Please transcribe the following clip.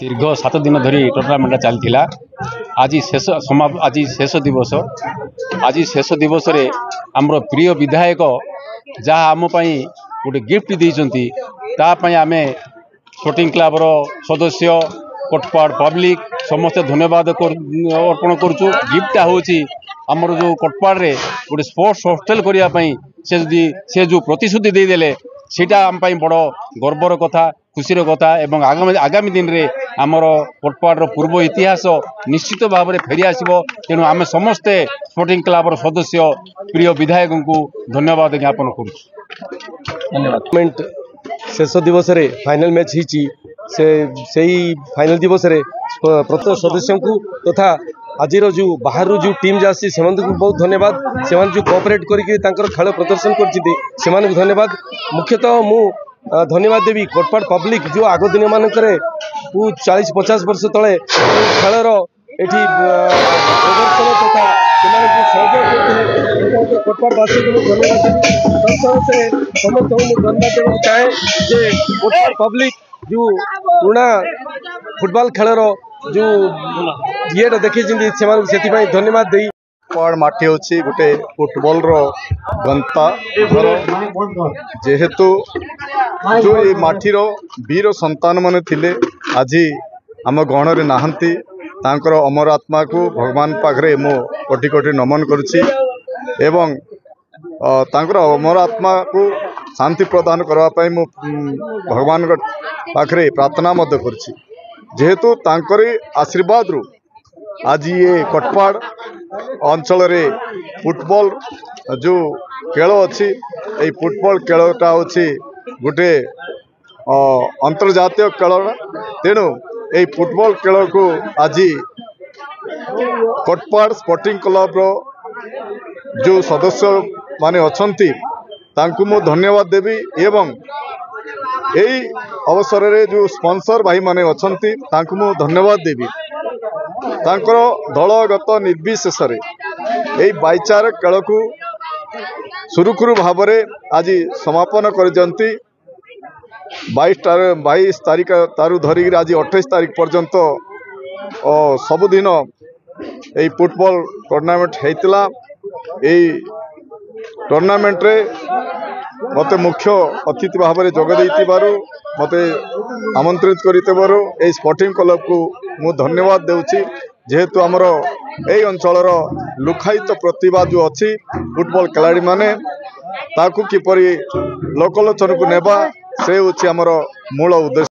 दीर्घ 7 दिन धरी टूर्नामेंट चलता आज शेष दिवस आज शेष दिवस रे आमर प्रिय विधायक जहाँ आम गोटे गिफ्ट देती आम स्पोर्टिंग क्लब सदस्य कोटपाड़ पब्लिक समस्ते धन्यवाद अर्पण करुचु। गिफ्ट हूँ आमर जो कोटपाड़ रे गोटे स्पोर्ट्स हॉस्टल करने से जो प्रतिश्रुति देदेले सीटा आम बड़ गर्वर कथा खुशी कथा एवं आगामी दिन में आमर कोटपाड़ पूर्व इतिहास निश्चित भाव में फेरी आसो। तेणु आम समस्ते स्पोर्टिंग क्लब सदस्य प्रिय विधायक को धन्यवाद ज्ञापन कर शेष दिवस रे फाइनल मैच से फाइनल दिवस रे प्रत्येक सदस्य को तथा आज जो बाहर जो टीम जासी से बहुत धन्यवाद से जो कोऑपरेट करके खेल प्रदर्शन कर धन्यवाद। मुख्यतः मु धन्यवाद देवी कोटपाड़ पब्लिक जो आग दिन मानक 40-50 वर्ष तले खेलर ये प्रदर्शन तथा सहयोग कोटपाड़वासी को धन्यवाद समस्त धन्यवाद देना चाहे जे कोटपाड़ पब्लिक जो पुराना फुटबॉल खेलर जो ये देखी से धन्यवाद दे कोटपाड़ माटी होची गोटे फुटबॉल रो गंता घर जेहेतु जो ये माटीर वीर संतान माने थिले आज आम गण रे नाहंती तांकर अमर आत्मा को भगवान पाखरे मो कोटि कोटि नमन करुछि एवं तांकर अमर आत्मा को शांति प्रदान करबा पई मो भगवान पाखरे प्रार्थना मध्य करुछि। जेहेतु तांकरी आशीर्वाद रु आज ये कोटपाड़ अंचल रे फुटबॉल जो खेल अच्छी ये फुटबॉल खेलटा होची गोटे अंतर्जातीय खेल। तेणु ये फुटबॉल खेल को आज कोटपाड़ स्पोर्टिंग क्लब रो जो सदस्य माने अछंती तांकु मु धन्यवाद देवी एवं यही अवसर रे जो स्पॉन्सर भाई माने अछंती तांकु मु धन्यवाद देवी। तांकर दलगत निर्विशेष यही भाईचारा खेल को सुरुखुरु भाव में आज समापन कर 22 तारीख तारु धरिक आज 28 तारीख पर्यंत सबुदिन यही फुटबॉल टूर्नामेंट होता। यही टूर्नामेंट रे मते मुख्य अतिथि भाव में जोग देइतिबारु मते आमंत्रित करितेबारु ए स्पोर्टिंग क्लब को मु धन्यवाद देउछि। जेहेतु आमर यही अंचलर लुखायित प्रतिभा जो अच्छी फुटबॉल खिलाड़ी माने ताकू किपरि लोकलोचन को नेबा से होछि आमर मूल उद्देश्य।